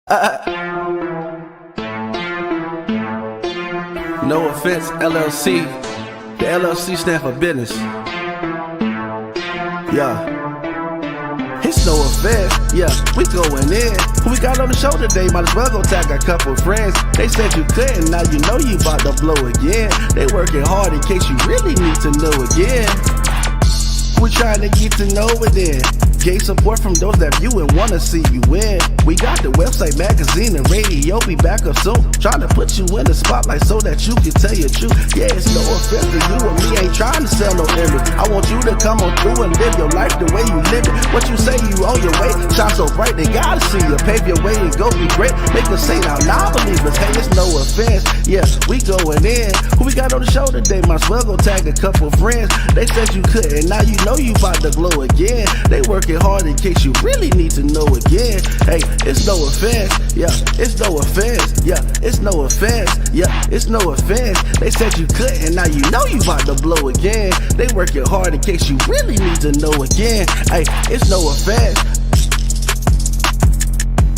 No offense, LLC. The LLC stand for business. Yeah. It's no offense, yeah, we going in. Who we got on the show today? Might as well go tag a couple friends. They said you couldn't, now you know you about to blow again. They working hard in case you really need to know again. We trying to get to know it then. Gain support from those that view and wanna see you win. We got the website, magazine, and radio. Be back up soon. Trying to put you in the spotlight so that you can tell your truth. Yeah, it's no offense to you and me. Ain't trying to sell no image. I want you to come on through and live your life the way you live it. What you say you on your way, shine so bright they gotta see you. Pave your way and go be great. Make us say now, non-believers. Hey, it's no offense. Yeah, we going in. Who we got on the show today? Might as well go tag a couple friends. They said you couldn't, now you know you about to glow again. They working hard in case you really need to know again. Hey, it's no offense. Yeah, it's no offense. Yeah, it's no offense. Yeah, it's no offense. They said you couldn't, now you know you about to blow again. They working hard in case you really need to know again. Hey, it's no offense.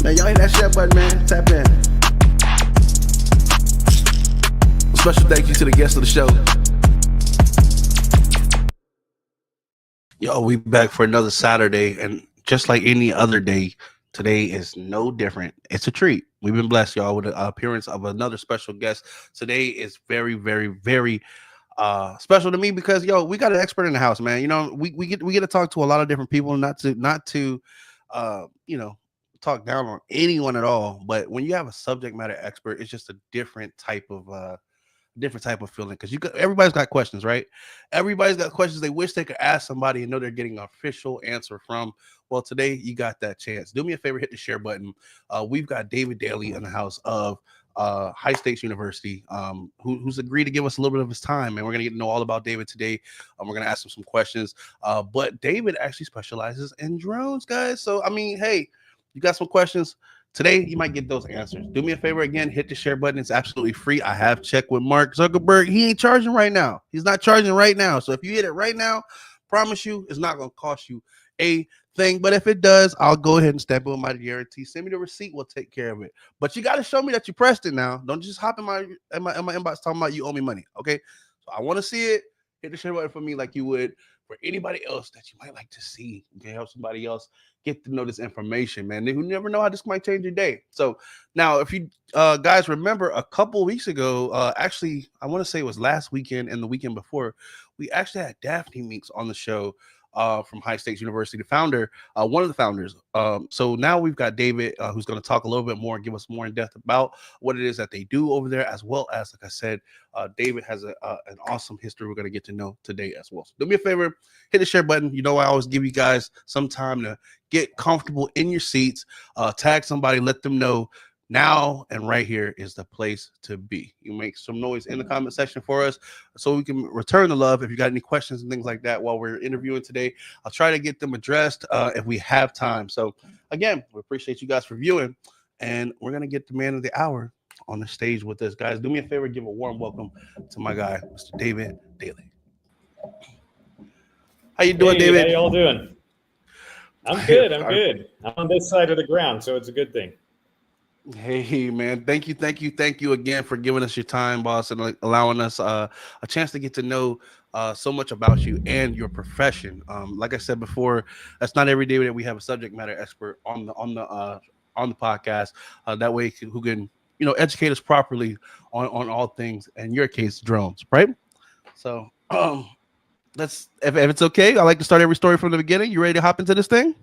Man, y'all hit that share button, man. Tap in. Special thank you to the guests of the show. Yo, we back for another Saturday, and just like any other day, today is no different. It's a treat. We've been blessed, y'all, with the appearance of another special guest. Today is very, very, very special to me because we got an expert in the house, man. You know, we get to talk to a lot of different people, not to talk down on anyone at all. But when you have a subject matter expert, it's just a different type of feeling because everybody's got questions, right? Everybody's got questions they wish they could ask somebody and know they're getting an official answer from. Well, today you got that chance. Do me a favor, hit the share button. We've got David Daly in the house of High Stakes University, who's agreed to give us a little bit of his time, and we're gonna get to know all about David today. We're gonna ask him some questions. But David actually specializes in drones, guys. So I mean, hey, you got some questions. Today, you might get those answers. Do me a favor again, hit the share button. It's absolutely free. I have checked with Mark Zuckerberg. He ain't charging right now. He's not charging right now. So if you hit it right now, promise you it's not going to cost you a thing. But if it does, I'll go ahead and step in with my guarantee. Send me the receipt. We'll take care of it. But you got to show me that you pressed it now. Don't just hop in my inbox talking about you owe me money. Okay? So I want to see it. Hit the share button for me like you would for anybody else that you might like to see. You can help somebody else get to know this information, man. You never know how this might change your day. So now, if you guys remember a couple weeks ago, actually, I want to say it was last weekend and the weekend before, we actually had Daphne Meeks on the show from High Stakes University, the founder, one of the founders. So now we've got David, who's going to talk a little bit more and give us more in depth about what it is that they do over there, as well as, like I said, David has an awesome history we're going to get to know today as well. So do me a favor, hit the share button. You know, I always give you guys some time to get comfortable in your seats, tag somebody, let them know now and right here is the place to be. You make some noise in the comment section for us so we can return the love. If you got any questions and things like that while we're interviewing today, I'll try to get them addressed if we have time. So again, we appreciate you guys for viewing, and we're going to get the man of the hour on the stage with us. Guys, do me a favor, give a warm welcome to my guy, Mr. David Daly. How you doing, David? How y'all doing? I'm good. I'm good. I'm on this side of the ground, so it's a good thing. Hey, man. Thank you again for giving us your time, boss, and allowing us a chance to get to know so much about you and your profession. Like I said before, that's not every day that we have a subject matter expert on the podcast. That way, who can educate us properly on all things. In your case, drones, right? So, if it's okay, I like to start every story from the beginning. You ready to hop into this thing?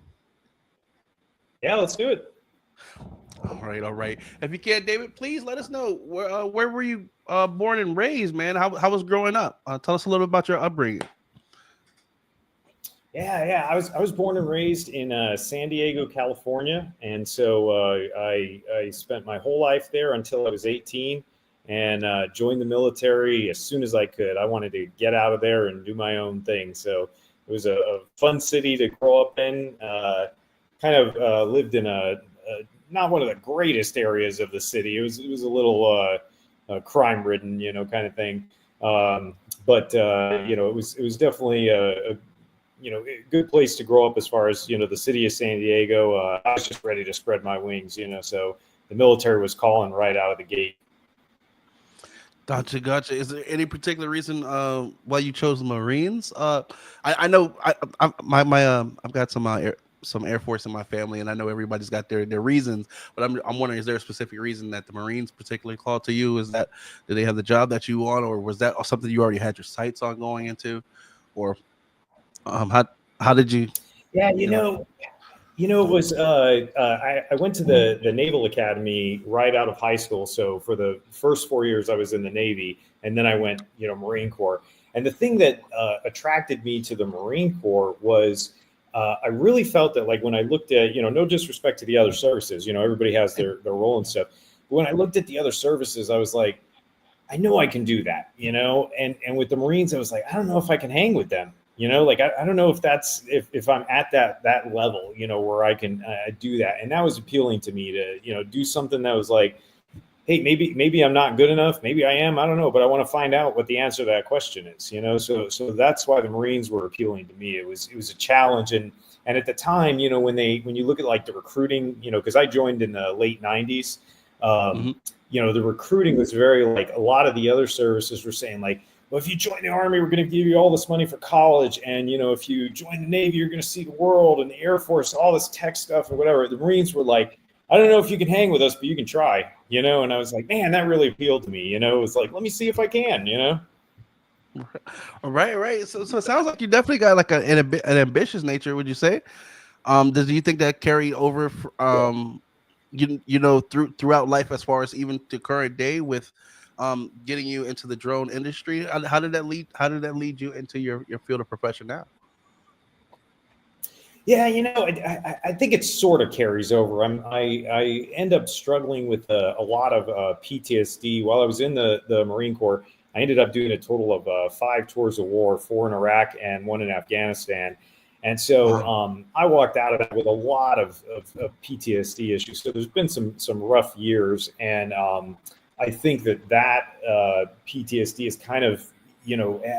Yeah, let's do it. All right. If you can, David, please let us know where were you born and raised, man? How was growing up? Tell us a little bit about your upbringing. Yeah. I was born and raised in San Diego, California, and so I spent my whole life there until I was 18, and joined the military as soon as I could. I wanted to get out of there and do my own thing. So it was a fun city to grow up in. Lived in a not one of the greatest areas of the city. It was a little crime ridden, kind of thing. But it was definitely a good place to grow up as far as, the city of San Diego. I was just ready to spread my wings, so the military was calling right out of the gate. Gotcha. Is there any particular reason why you chose the Marines? I know I've got some Air Force in my family, and I know everybody's got their reasons. But I'm wondering, is there a specific reason that the Marines particularly called to you? Is that did they have the job that you want, or was that something you already had your sights on going into, or how did you Yeah, you know? it was I went to the Naval Academy right out of high school. So for the first 4 years, I was in the Navy, and then I went, Marine Corps. And the thing that attracted me to the Marine Corps was I really felt that, like, when I looked at, no disrespect to the other services, everybody has their role and stuff. But when I looked at the other services, I was like, I know I can do that, and with the Marines, I was like, I don't know if I can hang with them, like, I don't know if that's, if I'm at that level, where I can do that. And that was appealing to me to, do something that was like, hey, maybe I'm not good enough. Maybe I am, I don't know, but I want to find out what the answer to that question is, so that's why the Marines were appealing to me. It was a challenge. And at the time, when you look at, like, the recruiting, because I joined in the late 90s, Mhm. the recruiting was very, like, a lot of the other services were saying, like, well, if you join the Army, we're going to give you all this money for college. And, if you join the Navy, you're going to see the world, and the Air Force, all this tech stuff or whatever. The Marines were like, I don't know if you can hang with us, but you can try, and I was like, man, that really appealed to me. It was like, let me see if I can. Right. So it sounds like you definitely got like an ambitious nature. Would you say? Do you think that carry over Yeah. throughout life, as far as even to current day, with getting you into the drone industry? How did that lead? How did that lead you into your field of profession now? Yeah, I think it sort of carries over. I end up struggling with a lot of PTSD while I was in the Marine Corps. I ended up doing a total of 5 tours of war, 4 in Iraq and 1 in Afghanistan. And so Wow. I walked out of that with a lot of PTSD issues. So there's been some rough years, and I think that PTSD is kind of,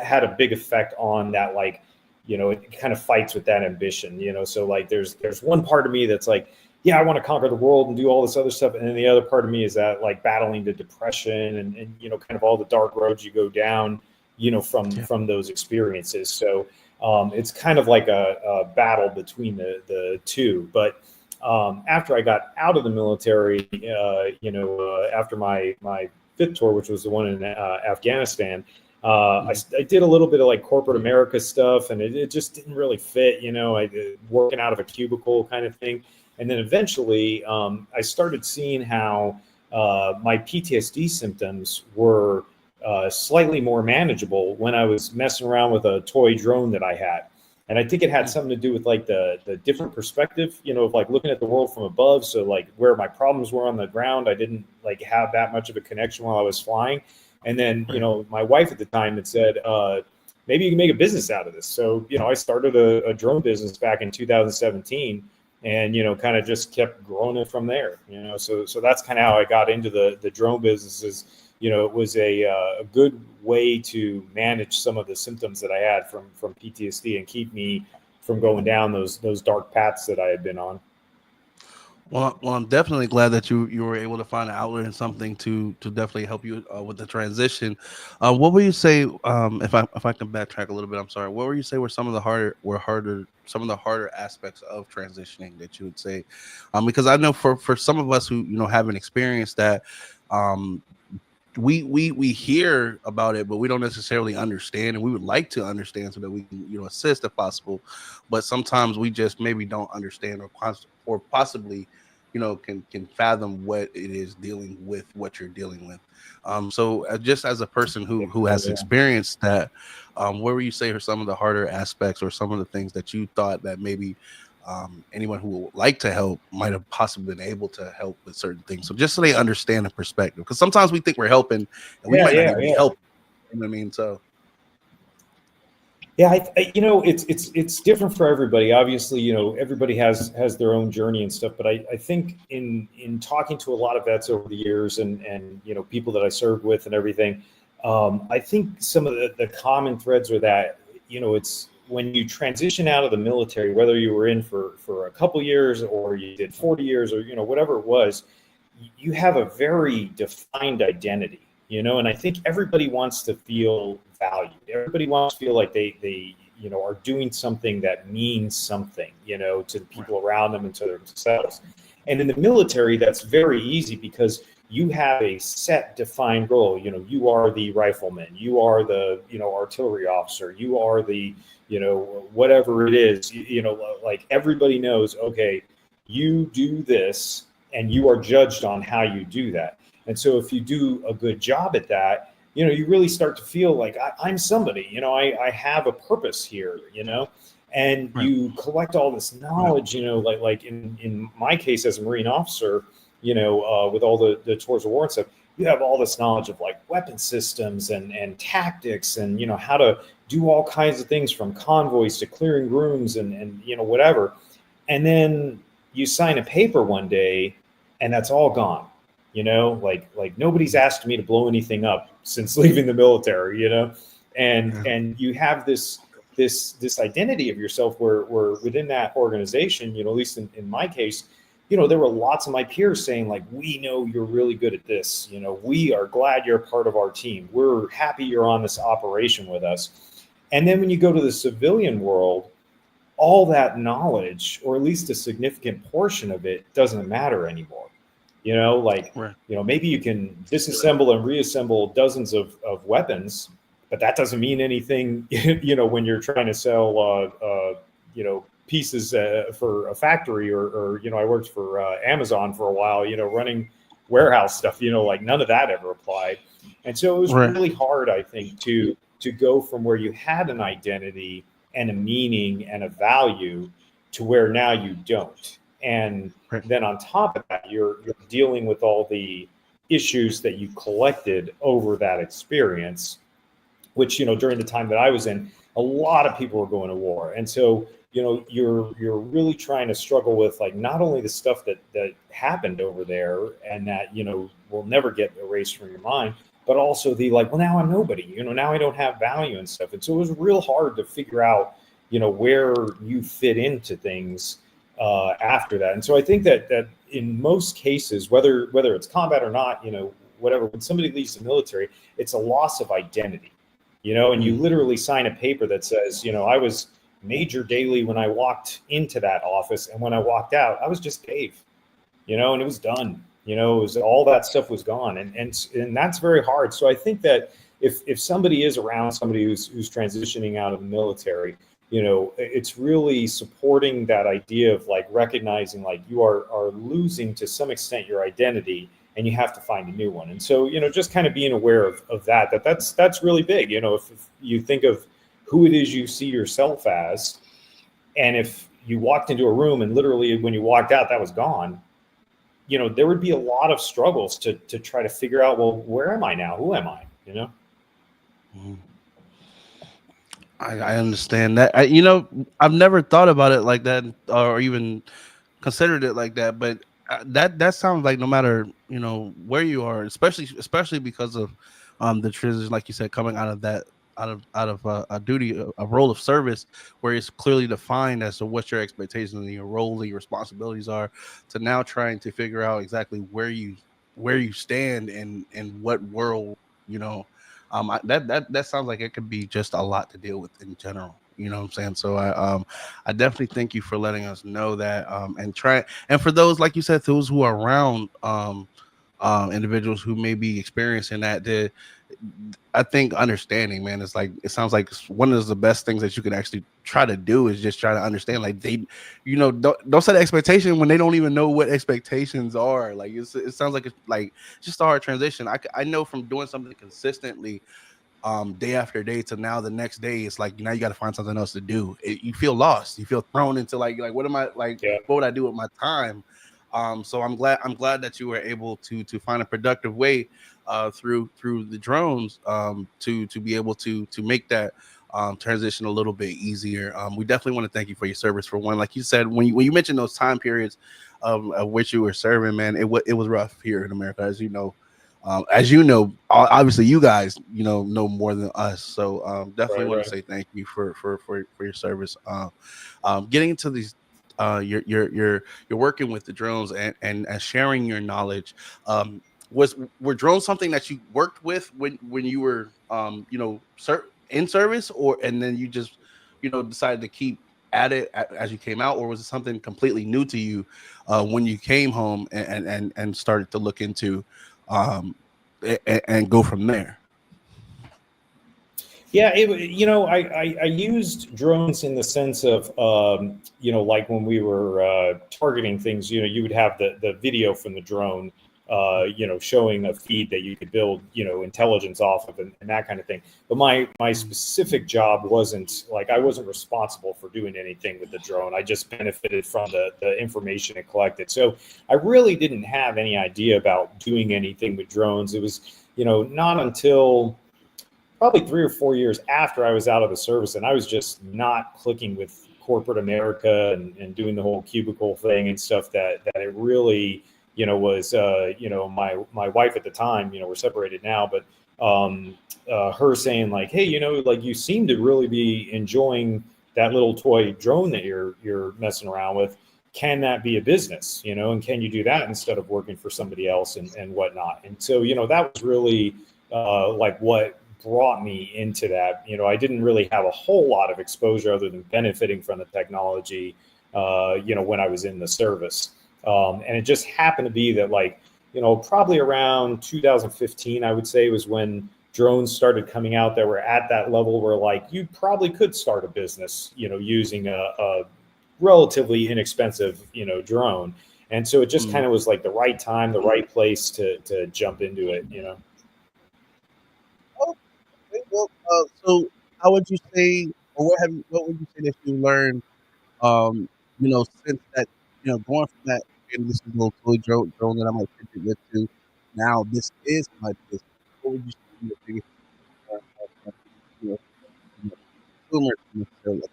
had a big effect on that, like, it kind of fights with that ambition, so, like, there's one part of me that's like, yeah, I want to conquer the world and do all this other stuff. And then the other part of me is that, like, battling the depression and kind of all the dark roads you go down, Yeah. from those experiences. So it's kind of like a battle between the two. But after I got out of the military, after my fifth tour, which was the one in Afghanistan, Mhm. I did a little bit of, like, corporate America stuff, and it just didn't really fit, working out of a cubicle kind of thing. And then eventually, I started seeing how my PTSD symptoms were slightly more manageable when I was messing around with a toy drone that I had. And I think it had Mm. something to do with, like, the different perspective, of, like, looking at the world from above. So, like, where my problems were on the ground, I didn't, like, have that much of a connection while I was flying. And then, Right. my wife at the time had said, maybe you can make a business out of this. So, I started a drone business back in 2017, and, kind of just kept growing it from there. So that's kind of how I got into the drone businesses. It was a good way to manage some of the symptoms that I had from PTSD and keep me from going down those dark paths that I had been on. Well, I'm definitely glad that you were able to find an outlet and something to definitely help you with the transition. What would you say, if I can backtrack a little bit? I'm sorry. What would you say were some of the harder aspects of transitioning that you would say? Because I know for some of us who haven't experienced that, um, we hear about it, but we don't necessarily understand, and we would like to understand so that we can assist if possible. But sometimes we just maybe don't understand, or possibly can fathom what it is dealing with what you're dealing with. So just as a person who has Yeah. experienced that, what would you say are some of the harder aspects, or some of the things that you thought that maybe anyone who would like to help might have possibly been able to help with certain things? So just so they understand the perspective, because sometimes we think we're helping and we Yeah, might not yeah, even be yeah. helping. You know what I mean? So Yeah, it's different for everybody. Obviously, everybody has their own journey and stuff. But I think in talking to a lot of vets over the years, and people that I served with and everything, I think some of the common threads are that it's when you transition out of the military, whether you were in for a couple years or you did 40 years or whatever it was, you have a very defined identity, and I think everybody wants to feel valued. Everybody wants to feel like they are doing something that means something, to the Right. people around them and to themselves. And in the military, that's very easy because you have a set defined role. You are the rifleman, you are the, artillery officer, you are the, whatever it is, like everybody knows, okay, you do this and you are judged on how you do that. And so if you do a good job at that, you really start to feel like I'm somebody, I have a purpose here, and Right. you collect all this Right. knowledge, like in my case as a Marine officer, with all the tours of war and stuff, you have all this knowledge of like weapon systems and tactics and, how to do all kinds of things from convoys to clearing rooms and whatever. And then you sign a paper one day and that's all gone. Like nobody's asked me to blow anything up since leaving the military, and Yeah. you have this identity of yourself where within that organization, at least in my case, there were lots of my peers saying like, we know you're really good at this, we are glad you're a part of our team, we're happy you're on this operation with us. And then when you go to the civilian world, all that knowledge, or at least a significant portion of it, doesn't matter anymore. Like, Right. maybe you can disassemble and reassemble dozens of weapons, but that doesn't mean anything, when you're trying to sell, pieces for a factory, or I worked for Amazon for a while, running warehouse stuff, like none of that ever applied. And so it was Right. really hard, I think, to go from where you had an identity and a meaning and a value to where now you don't. And Right. then on top of that, you're dealing with all the issues that you collected over that experience, which, during the time that I was in, a lot of people were going to war. And so, you're really trying to struggle with like not only the stuff that happened over there and that, will never get erased from your mind, but also the like, well, now I'm nobody, now I don't have value and stuff. And so it was real hard to figure out, where you fit into things after that. And so I think that in most cases, whether it's combat or not, whatever, when somebody leaves the military, it's a loss of identity, and you Mm. literally sign a paper that says, I was Major Daly when I walked into that office, and when I walked out, I was just Dave, and it was done. It was all that stuff was gone, and that's very hard. So I think that if somebody is around somebody who's transitioning out of the military, it's really supporting that idea of like recognizing like you are losing to some extent your identity, and you have to find a new one. And so, just kind of being aware of that's really big. If you think of who it is you see yourself as, and if you walked into a room and literally when you walked out, that was gone, there would be a lot of struggles to try to figure out, well, where am I now? Who am I? Mm. I understand that. I've never thought about it like that, or even considered it like that. But that sounds like no matter where you are, especially because of the transition, like you said, coming out of that out of a duty, a role of service, where it's clearly defined as to what your expectations and your role and your responsibilities are, to now trying to figure out exactly where you stand in what world, you know that sounds like it could be just a lot to deal with in general. You know what I'm saying? So I definitely thank you for letting us know that, and for those, like you said, those who are around individuals who may be experiencing that, I think understanding, man, is like, it sounds like one of the best things that you can actually try to do is just try to understand, like, don't set an expectation when they don't even know what expectations are. Like, it sounds like it's like just a hard transition. I know from doing something consistently, day after day, to now the next day, it's like now you got to find something else to do. You feel lost, you feel thrown into like what am I, like, Yeah. what would I do with my time? So I'm glad that you were able to find a productive way through the drones, to be able to make that transition a little bit easier. We definitely want to thank you for your service. For one, like you said, when you mentioned those time periods of which you were serving, man, it was rough here in America, as you know. Obviously, you guys, know more than us. So definitely Right, want to right. say thank you for your service. Getting into these you're working with the drones and sharing your knowledge. Were drones something that you worked with when you were in service, or and then you just decided to keep at it as you came out, or was it something completely new to you when you came home and started to look into and go from there? Yeah, I used drones in the sense of, like when we were targeting things, you would have the video from the drone, showing a feed that you could build, intelligence off of and that kind of thing. But my specific job wasn't like, I wasn't responsible for doing anything with the drone. I just benefited from the information it collected. So I really didn't have any idea about doing anything with drones. It was, not until probably 3 or 4 years after I was out of the service, and I was just not clicking with corporate America and doing the whole cubicle thing and stuff, that it really, was, my wife at the time, we're separated now, but her saying like, hey, like you seem to really be enjoying that little toy drone that you're messing around with. Can that be a business, and can you do that instead of working for somebody else and whatnot? And so, that was really like what brought me into that. I didn't really have a whole lot of exposure other than benefiting from the technology, when I was in the service. And it just happened to be that, like, probably around 2015, I would say, was when drones started coming out that were at that level where, like, you probably could start a business, using a relatively inexpensive, drone. And so it just kind of was like the right time, the right place to jump into it. Okay, well, so how would you say, or what would you say that you learned, since that, going from that, and this is a little toy drone that I might fit it with to now this is my business. What would you say your biggest concern of, you know, from the consumers necessarily?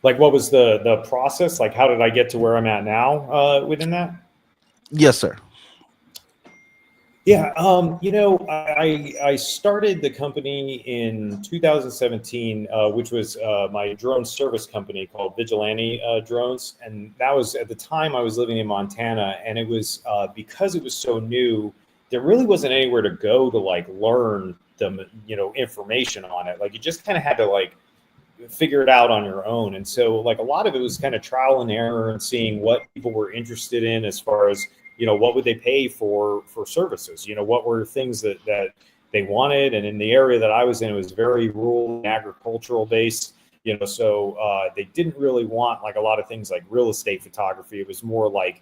Like, what was the process? Like, how did I get to where I'm at now within that? Yes, sir. Yeah, I started the company in 2017, which was my drone service company called Vigilante Drones, and that was at the time I was living in Montana, and it was because it was so new, there really wasn't anywhere to go to like learn the information on it. Like, you just kind of had to like figure it out on your own. And so, like, a lot of it was kind of trial and error and seeing what people were interested in as far as, what would they pay for services, what were things that they wanted. And in the area that I was in, it was very rural and agricultural based, so they didn't really want like a lot of things like real estate photography. It was more like,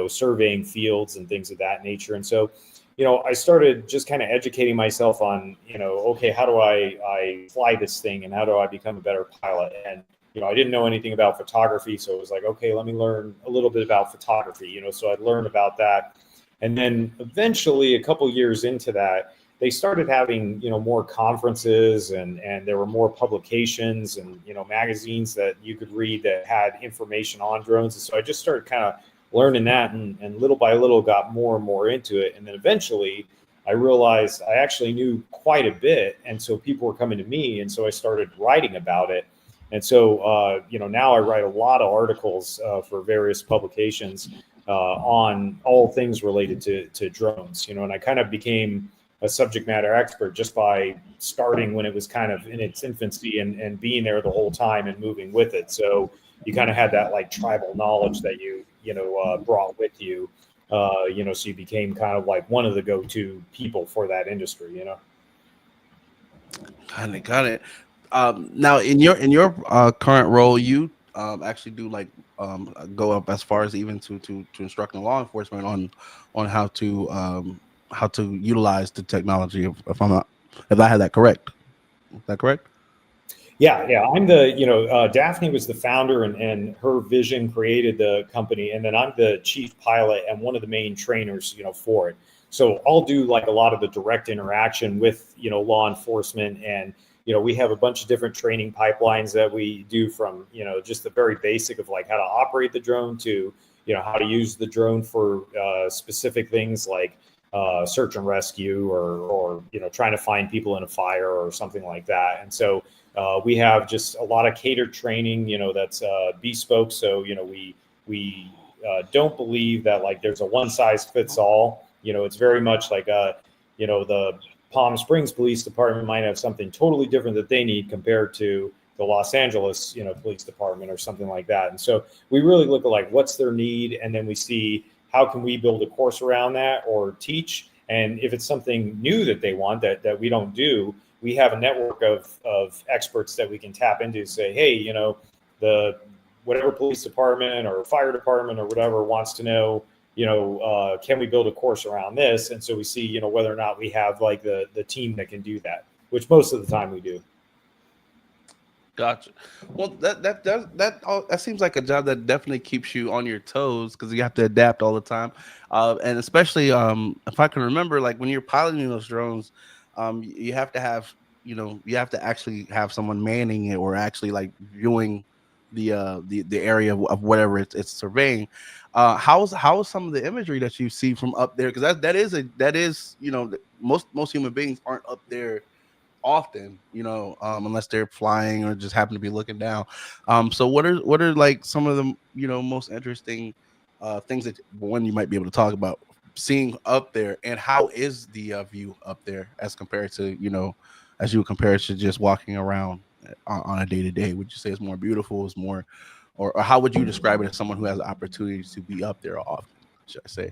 surveying fields and things of that nature. And so, I started just kind of educating myself on, okay, how do I fly this thing and how do I become a better pilot? And, I didn't know anything about photography. So it was like, okay, let me learn a little bit about photography, so I learned about that. And then eventually a couple years into that, they started having, more conferences and there were more publications and, magazines that you could read that had information on drones. And so I just started kind of learning that and little by little got more and more into it. And then eventually I realized I actually knew quite a bit. And so people were coming to me. And so I started writing about it. And so, now I write a lot of articles for various publications on all things related to drones, and I kind of became a subject matter expert just by starting when it was kind of in its infancy and being there the whole time and moving with it. So you kind of had that like tribal knowledge that you brought with you, so you became kind of like one of the go-to people for that industry. Got it. Now, in your current role, you actually do like go up as far as even to instructing law enforcement on how to utilize the technology. If I'm not, if I had that correct, is that correct? Yeah. I'm the, Daphne was the founder and her vision created the company. And then I'm the chief pilot and one of the main trainers, for it. So I'll do like a lot of the direct interaction with, law enforcement. And, we have a bunch of different training pipelines that we do from, just the very basic of like how to operate the drone to, how to use the drone for specific things like search and rescue or, trying to find people in a fire or something like that. And so We have just a lot of catered training, that's bespoke. So, we don't believe that like there's a one size fits all. It's very much like the Palm Springs Police Department might have something totally different that they need compared to the Los Angeles, Police Department or something like that. And so we really look at like what's their need, and then we see how can we build a course around that or teach. And if it's something new that they want that we don't do, we have a network of experts that we can tap into. Say, hey, the whatever police department or fire department or whatever wants to know, can we build a course around this? And so we see, whether or not we have like the team that can do that, which most of the time we do. Gotcha. Well, that seems like a job that definitely keeps you on your toes because you have to adapt all the time, and especially if I can remember, like when you're piloting those drones, you have to have you have to actually have someone manning it or actually like viewing the area of whatever it's surveying. How is some of the imagery that you see from up there? Because that is most human beings aren't up there often, unless they're flying or just happen to be looking down. So what are like some of the most interesting things that one you might be able to talk about seeing up there, and how is the view up there as compared to as you would compare it to just walking around on a day to day? Would you say it's more beautiful? Is more, or how would you describe it as someone who has the opportunity to be up there often? Should I say?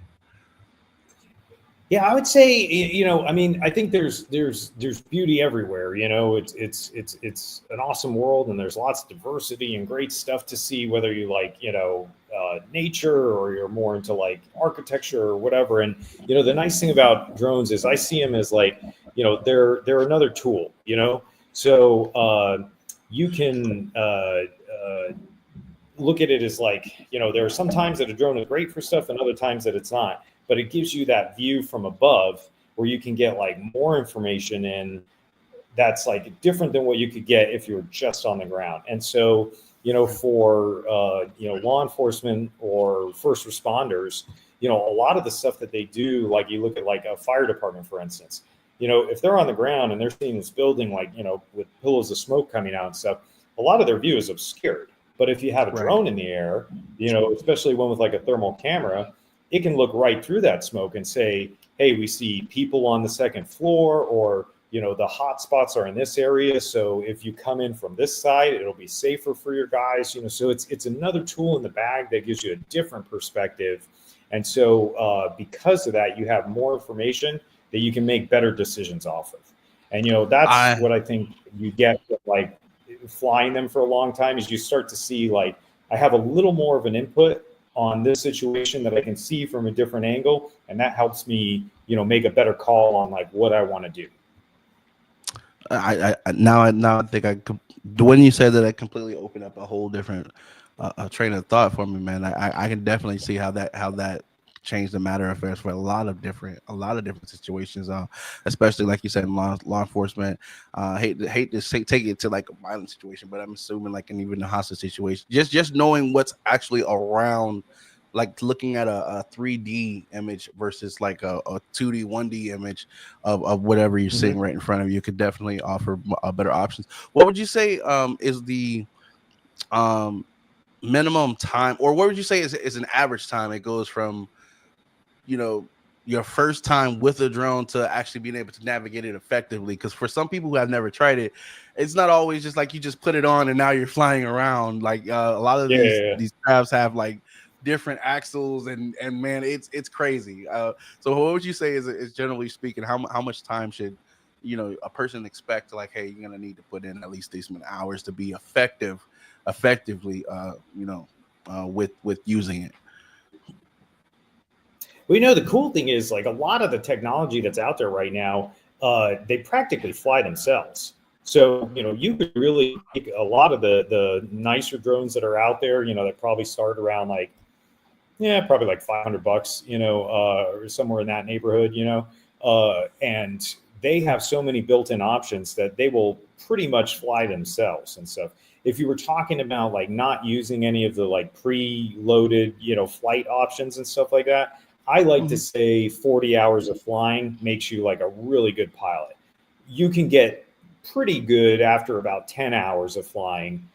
Yeah, I would say, I mean, I think there's beauty everywhere. It's an awesome world, and there's lots of diversity and great stuff to see. Whether you like, nature, or you're more into like architecture or whatever. And the nice thing about drones is I see them as like, they're another tool. So you can look at it as like, there are some times that a drone is great for stuff, and other times that it's not. But it gives you that view from above where you can get like more information in that's like different than what you could get if you were just on the ground. And so, for law enforcement or first responders, a lot of the stuff that they do, like you look at like a fire department, for instance, if they're on the ground and they're seeing this building like, with pillows of smoke coming out and stuff, a lot of their view is obscured. But if you have a drone in the air, especially one with like a thermal camera, it can look right through that smoke and say, hey, we see people on the second floor, or, the hot spots are in this area. So if you come in from this side, it'll be safer for your guys. So it's another tool in the bag that gives you a different perspective. And so because of that, you have more information that you can make better decisions off of. And, that's what I think you get with, like, flying them for a long time, is you start to see, like, I have a little more of an input on this situation that I can see from a different angle. And that helps me, make a better call on like what I want to do. I now I think when you said that, I completely opened up a whole different train of thought for me, man. I can definitely see how that changed the matter of affairs for a lot of different situations, especially like you said in law enforcement. Hate to say, take it to like a violent situation, but I'm assuming like in even a hostage situation, just knowing what's actually around, like looking at a 3D image versus like a 2D 1D image of whatever you're seeing right in front of you could definitely offer better options. What would you say is the minimum time, or what would you say is an average time it goes from your first time with a drone to actually being able to navigate it effectively? Because for some people who have never tried it, it's not always just like you just put it on and now you're flying around. Like a lot of these crafts have like different axles, and man, it's crazy. So what would you say is generally speaking, how much time should a person expect to, like, hey, you're gonna need to put in at least these many hours to be effectively with using it? Well, the cool thing is, like, a lot of the technology that's out there right now, they practically fly themselves. So, you could really take a lot of the nicer drones that are out there, that probably start around like, probably like $500, or somewhere in that neighborhood, and they have so many built-in options that they will pretty much fly themselves and stuff. If you were talking about like not using any of the like pre-loaded, flight options and stuff like that, I like to say 40 hours of flying makes you like a really good pilot. You can get pretty good after about 10 hours of flying,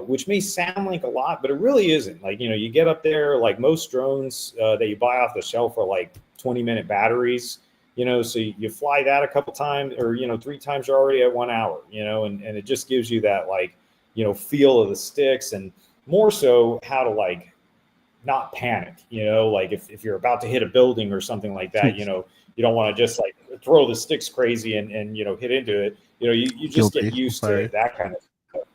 which may sound like a lot, but it really isn't. Like, you get up there, like most drones that you buy off the shelf are like 20-minute batteries, so you fly that a couple times, or, 3 times you're already at 1 hour, and it just gives you that, like, feel of the sticks, and more so how to, like, not panic, like if you're about to hit a building or something like that, you don't want to just like throw the sticks crazy and hit into it. You just get used to that kind of stuff.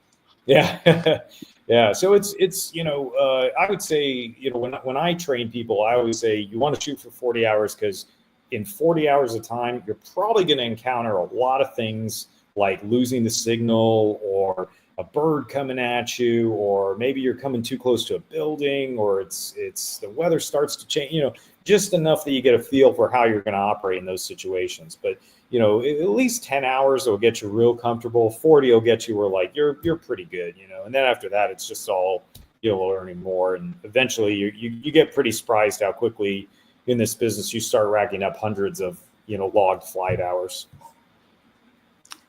Yeah. Yeah. So it's I would say, when I train people, I always say you want to shoot for 40 hours, because in 40 hours of time, you're probably going to encounter a lot of things like losing the signal, or a bird coming at you, or maybe you're coming too close to a building, or it's the weather starts to change, just enough that you get a feel for how you're going to operate in those situations. But at least 10 hours will get you real comfortable. 40 will get you where, like, you're pretty good, and then after that, it's just all learning more, and eventually you get pretty surprised how quickly in this business you start racking up hundreds of logged flight hours.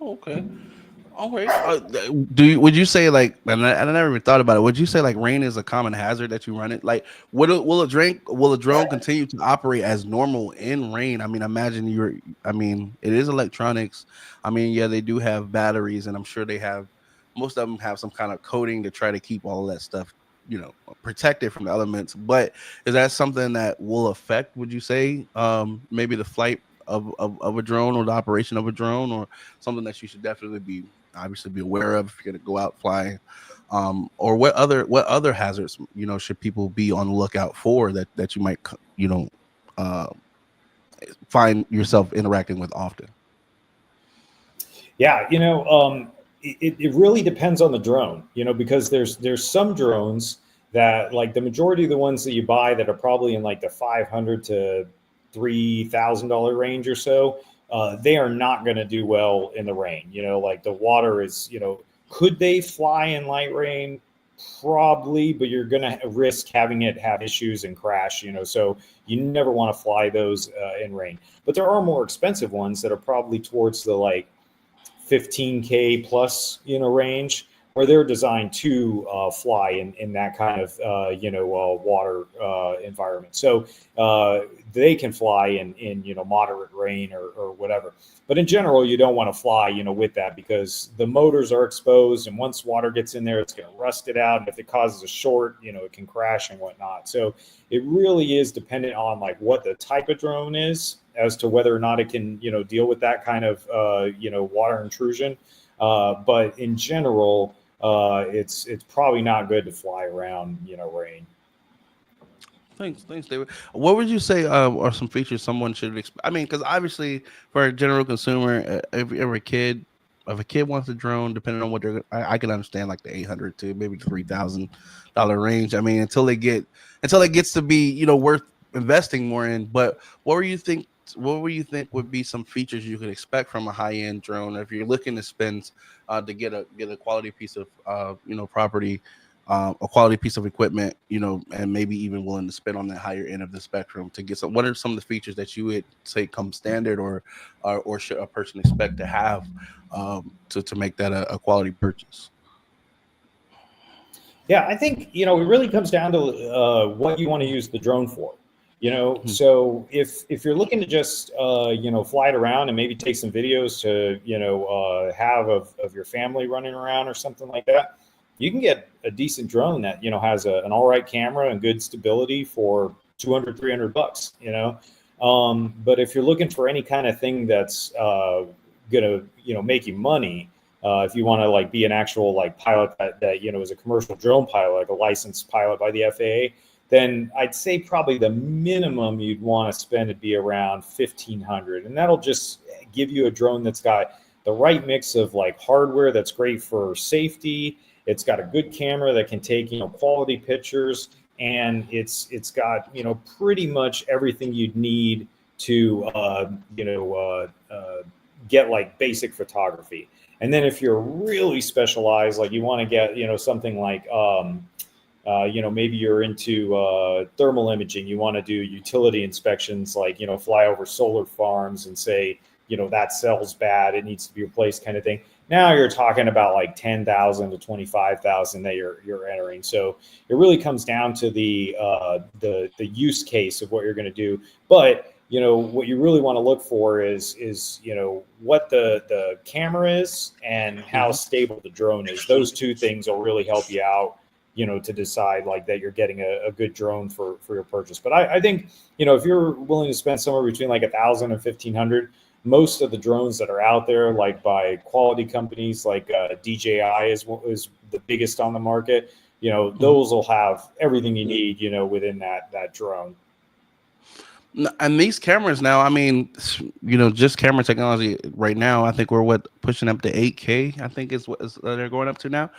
Okay. All right. Would you say, like, and I never even thought about it, would you say like rain is a common hazard that you run it? Like, will a drone continue to operate as normal in rain? I mean, it is electronics. I mean, yeah, they do have batteries, and I'm sure most of them have some kind of coating to try to keep all of that stuff, protected from the elements. But is that something that will affect, would you say, maybe the flight of a drone, or the operation of a drone, or something that you should definitely be aware of if you're going to go out flying, or what other hazards should people be on the lookout for that you might find yourself interacting with often? Yeah, it really depends on the drone, because there's some drones that, like, the majority of the ones that you buy that are probably in like the $500 to $3,000 range or so, they are not going to do well in the rain. Like, the water is, could they fly in light rain? Probably, but you're going to risk having it have issues and crash, so you never want to fly those in rain. But there are more expensive ones that are probably towards the, like, 15K plus, range, where they're designed to fly in that kind of, water environment. So they can fly in moderate rain or whatever. But in general, you don't want to fly, with that, because the motors are exposed, and once water gets in there, it's going to rust it out. And if it causes a short, it can crash and whatnot. So it really is dependent on, like, what the type of drone is, as to whether or not it can, deal with that kind of, water intrusion. But in general, it's probably not good to fly around, rain. Thanks, David. What would you say are some features someone should expect? I mean, because obviously, for a general consumer, if a kid wants a drone, depending on what I can understand, like the 800 to maybe $3,000 range. I mean, until it gets to be worth investing more in. But what do you think would be some features you could expect from a high end drone if you're looking to spend to get a quality piece of property? A quality piece of equipment, and maybe even willing to spend on the higher end of the spectrum to get some. What are some of the features that you would say come standard, or should a person expect to have to make that a quality purchase? Yeah, I think it really comes down to what you want to use the drone for. So if you're looking to just fly it around and maybe take some videos to have of your family running around or something like that, you can get a decent drone that has an all right camera and good stability for $200-$300. But if you're looking for any kind of thing that's gonna make you money, if you want to, like, be an actual, like, pilot that is a commercial drone pilot, like a licensed pilot by the FAA, then I'd say probably the minimum you'd want to spend would be around $1,500, and that'll just give you a drone that's got the right mix of, like, hardware that's great for safety. It's got a good camera that can take quality pictures, and it's got pretty much everything you'd need to get, like, basic photography. And then if you're really specialized, like you want to get something like maybe you're into thermal imaging, you want to do utility inspections, like fly over solar farms and say that cell's bad, it needs to be replaced, kind of thing. Now you're talking about like 10,000 to 25,000 that you're entering. So it really comes down to the use case of what you're going to do. But what you really want to look for is what the camera is and how Mhm. stable the drone is. Those two things will really help you out, to decide like that you're getting a good drone for your purchase. But I think if you're willing to spend somewhere between like 1,000 and 1,500, most of the drones that are out there, like by quality companies like DJI is the biggest on the market. Mhm. Those will have everything you need, within that drone. And these cameras now, I mean, just camera technology right now, I think we're pushing up to 8K. I think is what they're going up to now.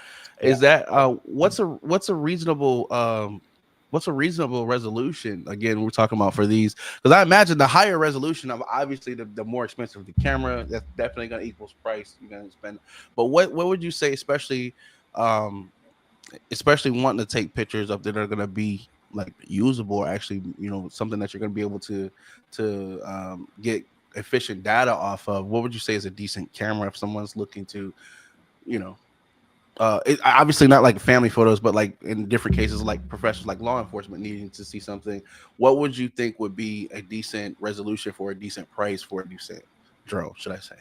Yeah. Is that what's a reasonable resolution? Again, we're talking about for these because I imagine the higher resolution of obviously the more expensive the camera. That's definitely going to equals price you're going to spend. But what would you say, um, especially wanting to take pictures of that are going to be like usable or actually something that you're going to be able to get efficient data off of? What would you say is a decent camera if someone's looking to you know obviously not like family photos, but like in different cases like professionals like law enforcement needing to see something? What would you think would be a decent resolution for a decent price for a decent drone, should I say?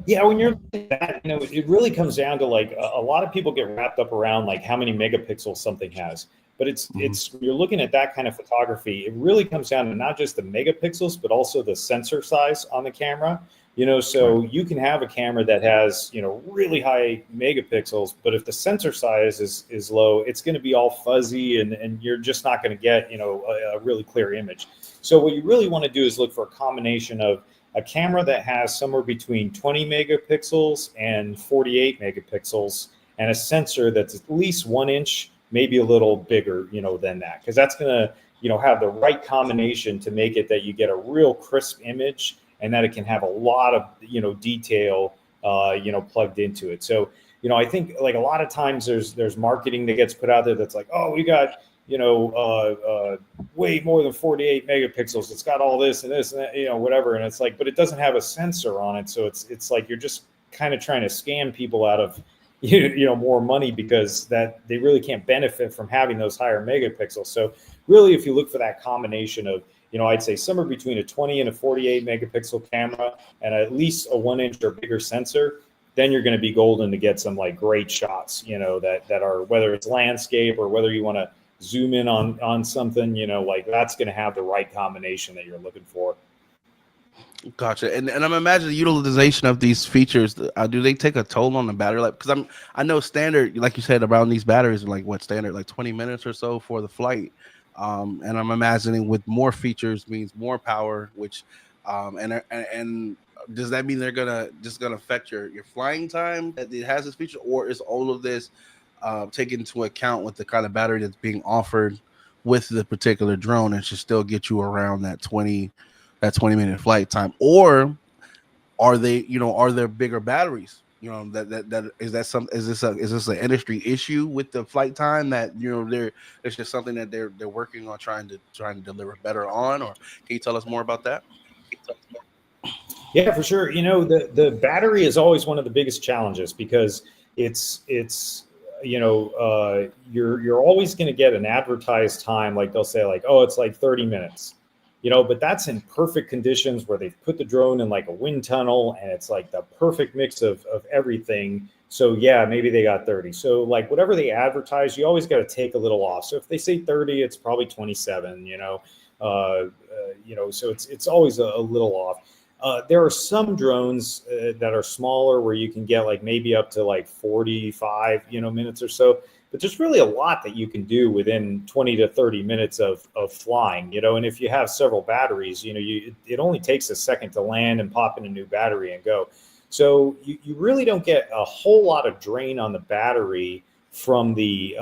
Yeah, when you're looking at that, it really comes down to like a lot of people get wrapped up around like how many megapixels something has. But Hmm. it's you're looking at that kind of photography. It really comes down to not just the megapixels, but also the sensor size on the camera. Right. So you can have a camera that has really high megapixels, but if the sensor size is low, it's going to be all fuzzy, and you're just not going to get a really clear image. So what you really want to do is look for a combination of a camera that has somewhere between 20 megapixels and 48 megapixels, and a sensor that's at least 1 inch, maybe a little bigger, than that, because that's going to, have the right combination to make it that you get a real crisp image, and that it can have a lot of, detail, plugged into it. So, I think like a lot of times there's marketing that gets put out there that's like, oh, we got, way more than 48 megapixels. It's got all this and this and that, whatever. And it's like, but it doesn't have a sensor on it. So it's like you're just kind of trying to scam people out of more money, because that they really can't benefit from having those higher megapixels. So really, if you look for that combination of, I'd say somewhere between a 20 and a 48 megapixel camera and at least a 1 inch or bigger sensor, then you're going to be golden to get some like great shots, that are, whether it's landscape or whether you want to zoom in on something, like that's going to have the right combination that you're looking for. Gotcha. And I'm imagining the utilization of these features. Do they take a toll on the battery life? Because I know standard, like you said, around these batteries are like what standard, like 20 minutes or so for the flight. And I'm imagining with more features means more power, which and does that mean they're gonna affect your flying time that it has this feature, or is all of this taken into account with the kind of battery that's being offered with the particular drone and should still get you around that 20-minute flight time? Or are there bigger batteries, that is this an industry issue with the flight time that it's just something that they're working on trying to deliver better on? Or can you tell us more about that? Yeah, for sure. The battery is always one of the biggest challenges, because it's you're always going to get an advertised time, like they'll say like, oh, it's like 30 minutes, but that's in perfect conditions where they've put the drone in like a wind tunnel, and it's like the perfect mix of everything. So yeah, maybe they got 30. So like whatever they advertise, you always got to take a little off. So if they say 30, it's probably 27, so it's always a little off. There are some drones that are smaller where you can get like maybe up to like 45, minutes or so. But there's really a lot that you can do within 20 to 30 minutes of flying, and if you have several batteries, it only takes a second to land and pop in a new battery and go. So you really don't get a whole lot of drain on the battery from the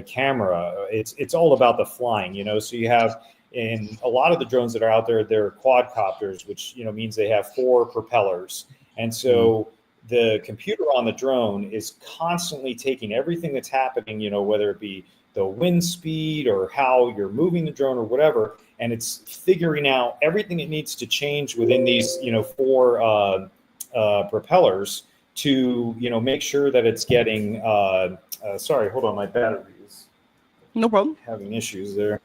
camera. It's all about the flying, so you have, and a lot of the drones that are out there, they're quadcopters, which means they have four propellers. And Mm. so the computer on the drone is constantly taking everything that's happening, whether it be the wind speed or how you're moving the drone or whatever, and it's figuring out everything it needs to change within these four propellers to, make sure that it's getting, sorry, hold on, my battery is No problem. having issues there.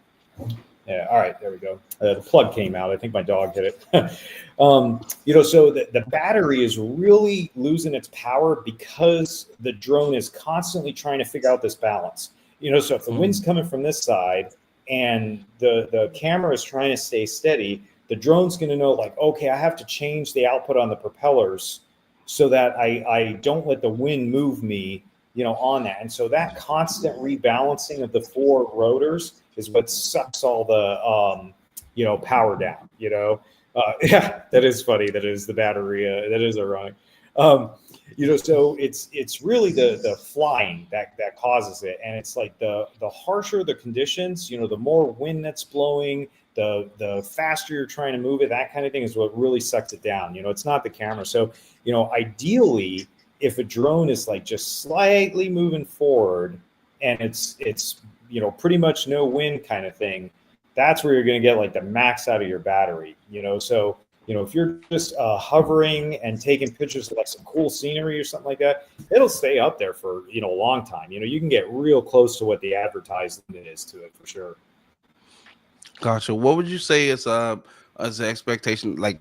Yeah, all right, there we go. The plug came out. I think my dog hit it. So the battery is really losing its power because the drone is constantly trying to figure out this balance. So if the wind's coming from this side and the camera is trying to stay steady, the drone's going to know, like, okay, I have to change the output on the propellers so that I don't let the wind move me, on that. And so that constant rebalancing of the four rotors is what sucks all the, power down, yeah, that is funny. That is the battery. That is ironic. So it's really the flying that causes it. And it's like the harsher the conditions, the more wind that's blowing, the faster you're trying to move it, that kind of thing is what really sucks it down. It's not the camera. So, ideally, if a drone is like just slightly moving forward and it's pretty much no wind kind of thing, that's where you're going to get like the max out of your battery. So if you're just hovering and taking pictures of like some cool scenery or something like that, it'll stay up there for a long time. You can get real close to what the advertised limit is to it for sure. Gotcha. What would you say is as an expectation, like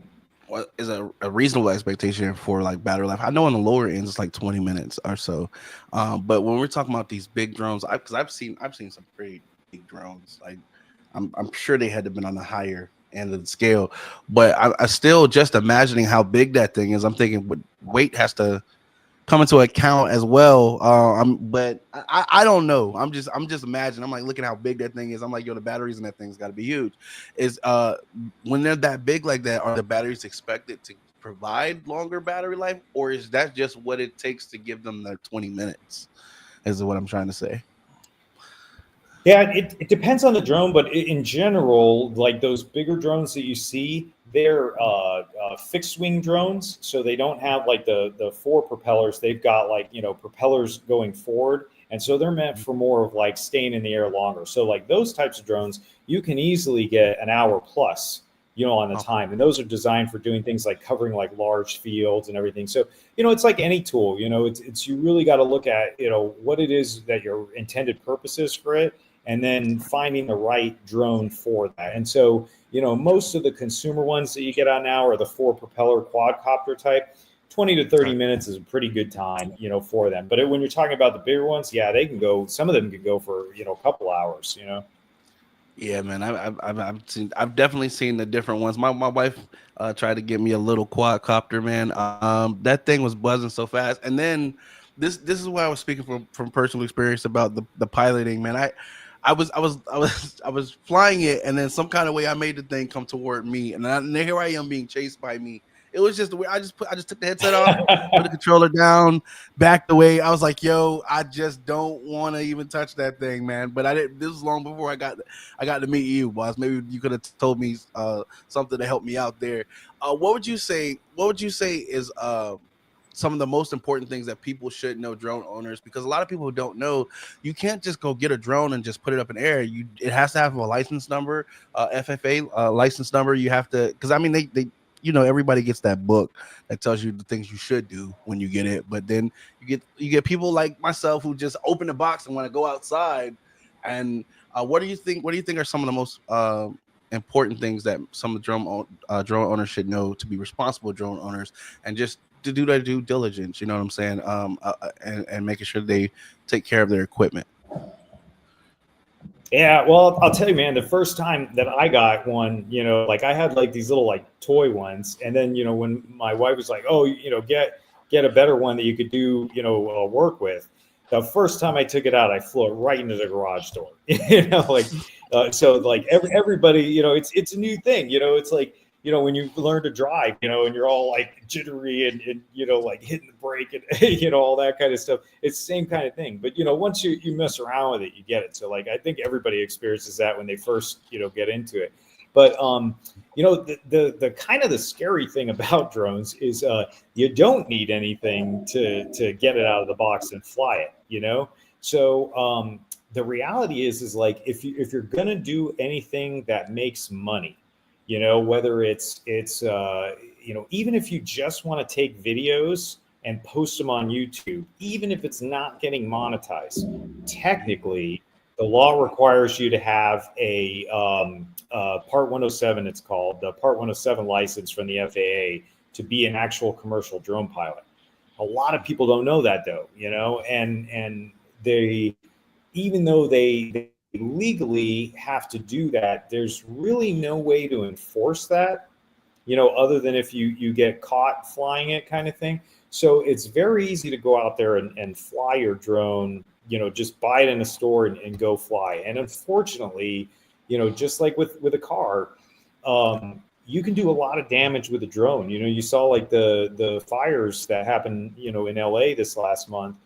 what is a reasonable expectation for like battery life? I know on the lower ends it's like 20 minutes or so, but when we're talking about these big drones, because I've seen some pretty big drones. Like I'm sure they had to been on the higher end of the scale, but I still just imagining how big that thing is. I'm thinking weight has to come into account as well. But I don't know. I'm just imagining. I'm like looking how big that thing is. I'm like, yo, the batteries in that thing's got to be huge. Is when they're that big like that, are the batteries expected to provide longer battery life, or is that just what it takes to give them the 20 minutes? Is what I'm trying to say. Yeah, it depends on the drone, but in general, like those bigger drones that you see, they're fixed wing drones, so they don't have like the four propellers. They've got like propellers going forward, and so they're meant for more of like staying in the air longer. So like those types of drones, you can easily get an hour plus, on the time, and those are designed for doing things like covering like large fields and everything. So it's like any tool. It's you really got to look at what it is that your intended purpose is for it, and then finding the right drone for that. And so, most of the consumer ones that you get on now are the four propeller quadcopter type. 20 to 30 minutes is a pretty good time, for them. But when you're talking about the bigger ones, yeah, they can go, some of them can go for, a couple hours, Yeah, man, I've definitely seen the different ones. My wife tried to get me a little quadcopter, man. That thing was buzzing so fast, and then this is why I was speaking from personal experience about the piloting, man. I was flying it, and then some kind of way I made the thing come toward me, and here I am being chased by me. It was just the way I just took the headset off, put the controller down, backed away. I was like, yo, I just don't want to even touch that thing, man. But I didn't. This was long before I got to meet you, boss. Maybe you could have told me something to help me out there. What would you say? What would you say is some of the most important things that people should know, drone owners? Because a lot of people don't know, you can't just go get a drone and just put it up in air. It has to have a license number, FFA license number. You have to, because I mean they everybody gets that book that tells you the things you should do when you get it, but then you get people like myself who just open the box and want to go outside. And what do you think are some of the most important things that some of the drone owners should know to be responsible drone owners, and just to do their due diligence, you know what I'm saying, and making sure they take care of their equipment? Yeah, well, I'll tell you, man, the first time that I got one, like I had like these little like toy ones. And then, when my wife was like, oh, get a better one that you could do, work with. The first time I took it out, I flew it right into the garage door, so like everybody, it's a new thing, it's like, when you learn to drive, and you're all like jittery and like hitting the brake and, all that kind of stuff. It's the same kind of thing. But, once you mess around with it, you get it. So like, I think everybody experiences that when they first, get into it. But, the kind of the scary thing about drones is you don't need anything to get it out of the box and fly it, So the reality is like, if you're going to do anything that makes money, whether it's even if you just want to take videos and post them on YouTube, even if it's not getting monetized, technically the law requires you to have a Part 107, it's called, the Part 107 license from the FAA to be an actual commercial drone pilot. A lot of people don't know that though, and they, even though they legally have to do that, there's really no way to enforce that, other than if you get caught flying it kind of thing. So it's very easy to go out there and fly your drone, just buy it in a store and go fly. And unfortunately, just like with a car, you can do a lot of damage with a drone. You saw like the fires that happened, in LA this last month.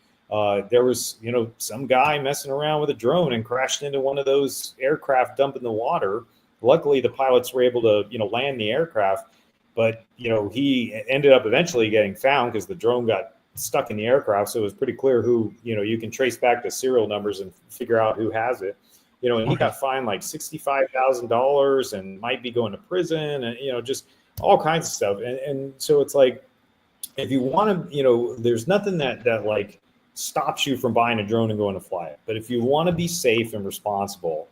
There was, some guy messing around with a drone and crashed into one of those aircraft dumping the water. Luckily, the pilots were able to, land the aircraft, but, he ended up eventually getting found because the drone got stuck in the aircraft. So it was pretty clear who, you can trace back the serial numbers and figure out who has it. And he got fined like $65,000 and might be going to prison and, just all kinds of stuff. And so it's like, if you want to, there's nothing that like stops you from buying a drone and going to fly it. But if you want to be safe and responsible,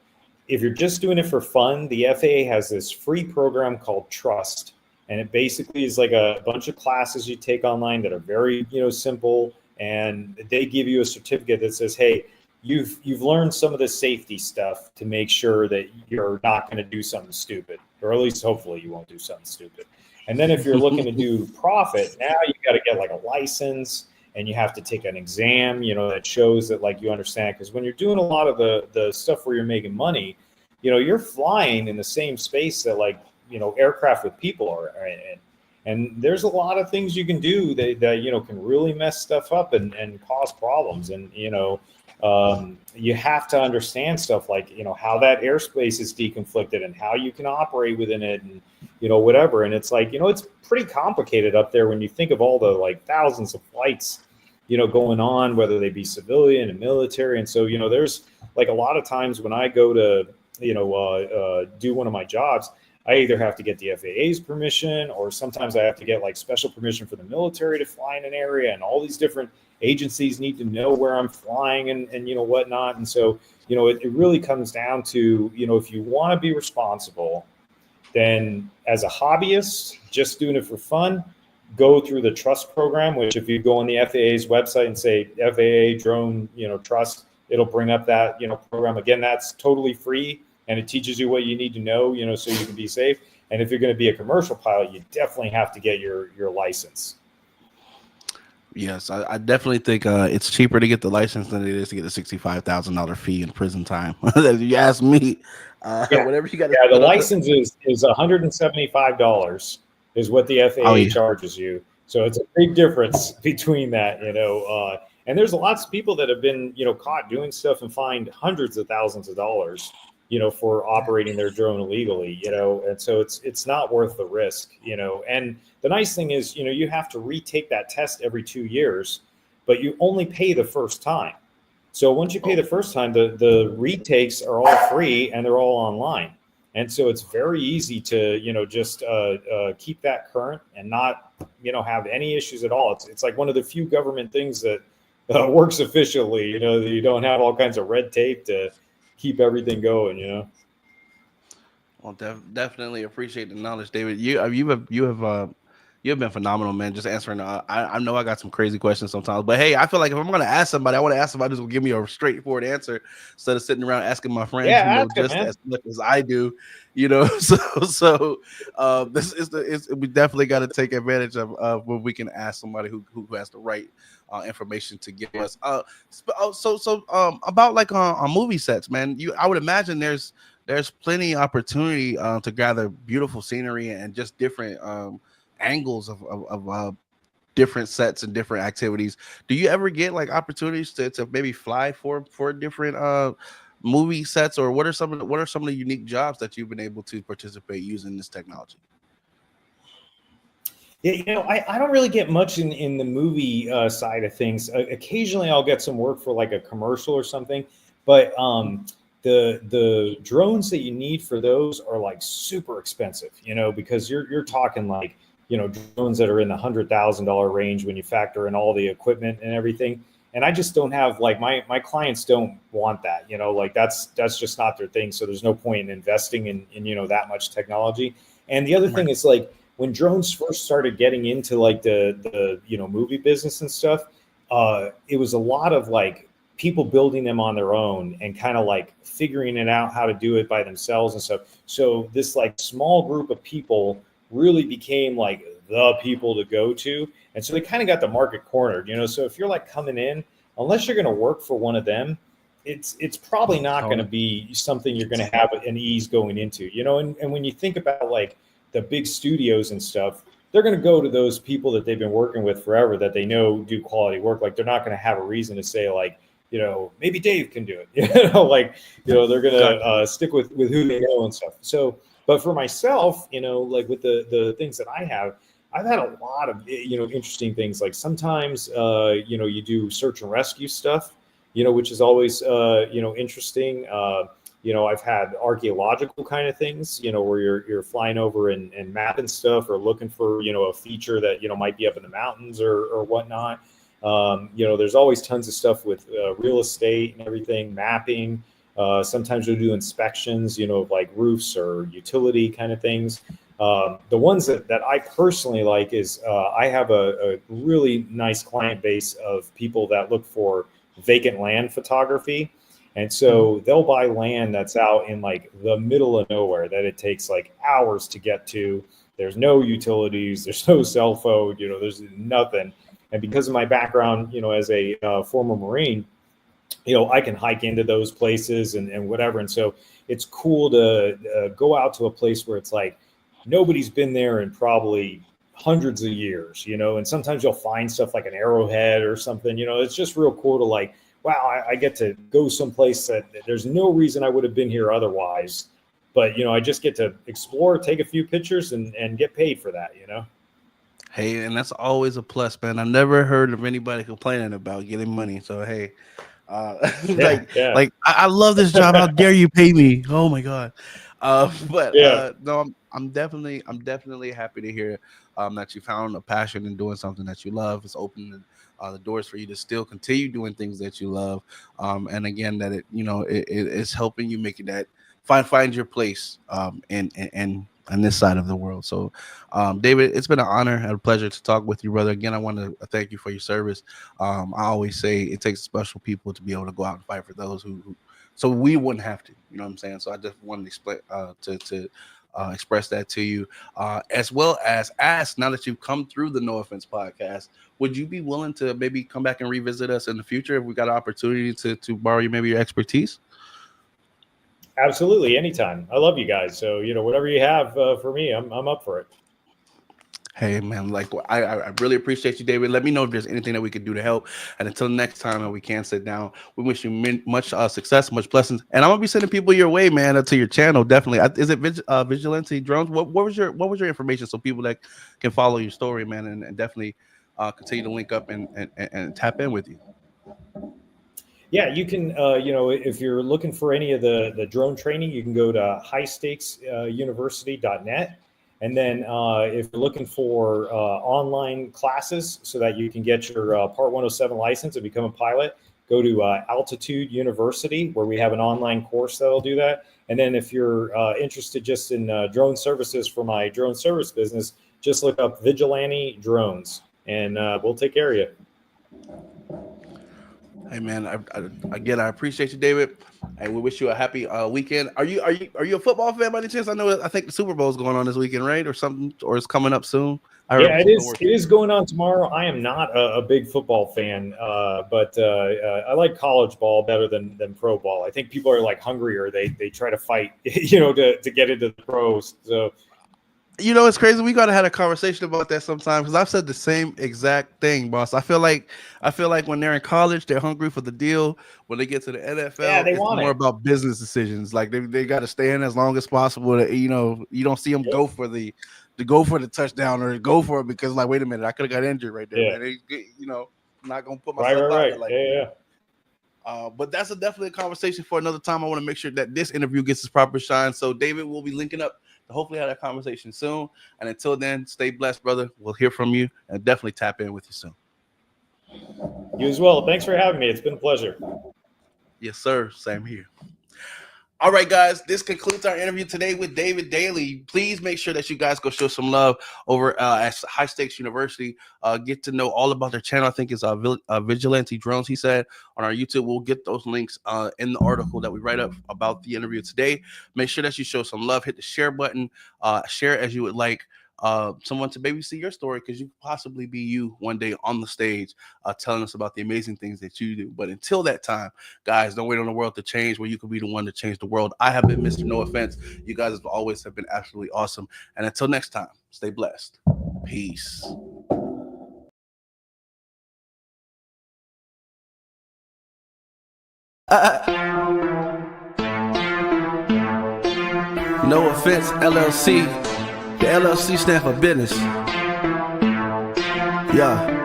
if you're just doing it for fun, the FAA has this free program called Trust. And it basically is like a bunch of classes you take online that are very, simple. And they give you a certificate that says, hey, you've learned some of the safety stuff to make sure that you're not going to do something stupid, or at least hopefully you won't do something stupid. And then if you're looking to do profit, now you got to get like a license and you have to take an exam, that shows that like you understand. Because when you're doing a lot of the stuff where you're making money, you're flying in the same space that like, aircraft with people are in. And there's a lot of things you can do that can really mess stuff up and cause problems. And, you have to understand stuff like, how that airspace is deconflicted and how you can operate within it and, whatever. And it's like, it's pretty complicated up there when you think of all the like thousands of flights, going on, whether they be civilian and military. And so, there's like a lot of times when I go to, do one of my jobs, I either have to get the FAA's permission, or sometimes I have to get like special permission for the military to fly in an area, and all these different agencies need to know where I'm flying and whatnot. And so, it really comes down to, if you want to be responsible, then as a hobbyist, just doing it for fun, go through the Trust program, which if you go on the FAA's website and say FAA drone, Trust, it'll bring up that, program. Again, that's totally free. And it teaches you what you need to know, so you can be safe. And if you're going to be a commercial pilot, you definitely have to get your license. Yes, I definitely think it's cheaper to get the license than it is to get the $65,000 fee in prison time. If you ask me, whatever you got. Yeah, the license is $175 is what the FAA charges you. So it's a big difference between that, and there's lots of people that have been, caught doing stuff and fined hundreds of thousands of dollars, for operating their drone illegally, and so it's not worth the risk, and the nice thing is, you have to retake that test every 2 years, but you only pay the first time. So once you pay the first time, the retakes are all free and they're all online. And so it's very easy to, just keep that current and not, have any issues at all. It's like one of the few government things that works efficiently, that you don't have all kinds of red tape to keep everything going, Well, definitely appreciate the knowledge, David. You have been phenomenal, man. Just answering. I know I got some crazy questions sometimes, but hey, I feel like if I'm going to ask somebody, I want to ask somebody who's going to give me a straightforward answer instead of sitting around asking my friends who know just as much as I do. So we definitely got to take advantage of when we can ask somebody who has the right information to give us. About like on movie sets, man. I would imagine there's plenty of opportunity to gather beautiful scenery and just different angles of different sets and different activities. Do you ever get like opportunities to maybe fly for different movie sets, or what are some of the unique jobs that you've been able to participate using this technology? Yeah, I don't really get much in the movie side of things. Occasionally I'll get some work for like a commercial or something, but the drones that you need for those are like super expensive, because you're talking like, drones that are in the $100,000 range when you factor in all the equipment and everything. And I just don't have, like, my clients don't want that, like that's just not their thing. So there's no point in investing in that much technology. And the other Right. thing is, like, when drones first started getting into like the movie business and stuff, it was a lot of like people building them on their own and kind of like figuring it out how to do it by themselves and stuff. So this like small group of people really became like the people to go to. And so they kind of got the market cornered, So if you're like coming in, unless you're going to work for one of them, it's probably not going to be something you're going to have an ease going into, and when you think about like the big studios and stuff, they're going to go to those people that they've been working with forever, that they know do quality work. Like, they're not going to have a reason to say like, maybe Dave can do it, like, they're going to stick with who they know and stuff. So, but for myself, like with the things that I've had a lot of, interesting things. Like sometimes, you do search and rescue stuff, which is always, interesting. I've had archaeological kind of things, where you're flying over and mapping stuff, or looking for, a feature that, might be up in the mountains or whatnot. There's always tons of stuff with real estate and everything, mapping. Sometimes we'll do inspections, of like roofs or utility kind of things. The ones that I personally like is I have a really nice client base of people that look for vacant land photography. And so they'll buy land that's out in like the middle of nowhere, that it takes like hours to get to. There's no utilities, there's no cell phone, there's nothing. And because of my background, as a former Marine, I can hike into those places and whatever. And so it's cool to go out to a place where it's like nobody's been there in probably hundreds of years, and sometimes you'll find stuff like an arrowhead or something, it's just real cool to like, wow, I get to go someplace that there's no reason I would have been here otherwise. But, I just get to explore, take a few pictures and get paid for that, Hey, and that's always a plus, man. I never heard of anybody complaining about getting money. So hey, Yeah, yeah. I love this job. How dare you pay me? Oh my god. But Yeah. no, I'm definitely happy to hear that you found a passion in doing something that you love. It's opening the doors for you to still continue doing things that you love. And again, that it's helping you make it that find your place in on this side of the world. So, David, it's been an honor and a pleasure to talk with you, brother. Again, I want to thank you for your service. I always say it takes special people to be able to go out and fight for those who so we wouldn't have to. You know what I'm saying? So I just wanted to explain to express that to you, as well as ask. Now that you've come through the No Offense podcast, would you be willing to maybe come back and revisit us in the future if we got an opportunity to borrow your expertise? Absolutely. Anytime. I love you guys. So, whatever you have for me, I'm up for it. Hey man, like I really appreciate you, David. Let me know if there's anything that we could do to help. And until next time, and we can sit down. We wish you much success, much blessings. And I'm gonna be sending people your way, man, to your channel. Definitely. Is it Vigilante Drones? What was your information so people that can follow your story, man, and definitely continue to link up and tap in with you. Yeah, you can, if you're looking for any of the drone training, you can go to highstakesuniversity.net. And then if you're looking for online classes so that you can get your Part 107 license and become a pilot, go to Altitude University, where we have an online course that'll do that. And then if you're interested just in drone services for my drone service business, just look up Vigilante Drones, and we'll take care of you. Hey man, again I appreciate you, David, and we wish you a happy weekend. Are you a football fan by any chance? I think the Super Bowl is going on this weekend, right, or something, or it's coming up soon. I heard Yeah, it some is. coworkers. It is going on tomorrow. I am not a big football fan, but I like college ball better than pro ball. I think people are like hungrier. They try to fight, to get into the pros. So It's crazy. We gotta have a conversation about that sometime because I've said the same exact thing, boss. I feel like when they're in college, they're hungry for the deal. When they get to the yeah, NFL, they it's want more it. about business decisions. Like they got to stay in as long as possible. You don't see them Yep. go for the touchdown or go for it because like, wait a minute, I could have got injured right there, Yeah. man. I'm not gonna put Right. Right. myself out there Right. like Yeah. that. Yeah. But definitely a conversation for another time. I want to make sure that this interview gets its proper shine. So, David, we'll be linking up hopefully have that conversation soon. And until then, stay blessed, brother. We'll hear from you and definitely tap in with you soon. You as well. Thanks for having me. It's been a pleasure. Yes, sir. Same here. All right, guys, this concludes our interview today with David Daly. Please make sure that you guys go show some love over at High Stakes University. Get to know all about their channel. I think it's Vigilante Drones, he said, on our YouTube. We'll get those links in the article that we write up about the interview today. Make sure that you show some love. Hit the share button. Share as you would like someone to maybe see your story, because you could possibly be you one day on the stage telling us about the amazing things that you do. But until that time, guys, don't wait on the world to change, where you can be the one to change the world. I have been Mr. No Offense. You guys have always have been absolutely awesome. And until next time, stay blessed. Peace. No Offense LLC. The LLC stand for business. Yeah.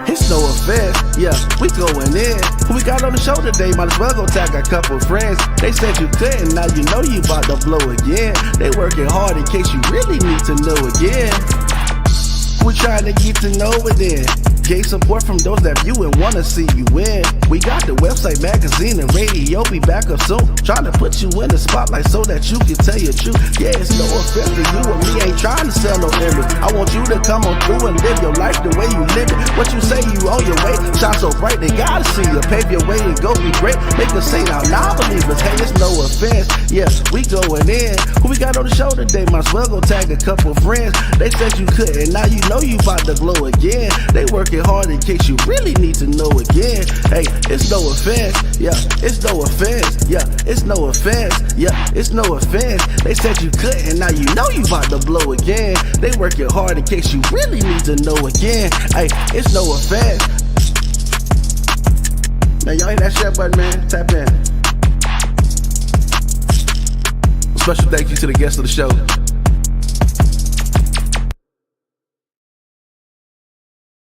It's no offense. Yeah, we going in. Who we got on the show today? Might as well go tag a couple friends. They said you couldn't, now you know you about to blow again. They working hard in case you really need to know again. We're trying to get to know it then. Gain support from those that view and wanna see you win. We got the website, magazine, and radio. Be back up soon. Trying to put you in the spotlight so that you can tell your truth. Yeah, it's no offense to you and me. Ain't trying to sell no image. I want you to come on through and live your life the way you live it. What you say you on your way, shine so bright they gotta see you. Pave your way and go be great. Make us say now, non-believers. Hey, it's no offense. Yeah, we going in. Who we got on the show today? Might as well go tag a couple friends. They said you couldn't, now you know you about to glow again. They working hard in case you really need to know again. Hey, it's no offense. Yeah, it's no offense. Yeah, it's no offense. Yeah, it's no offense. They said you couldn't, now you know you about to blow again. They working hard in case you really need to know again. Hey, it's no offense. Man, y'all hit that share button, man. Tap in. Special thank you to the guest of the show,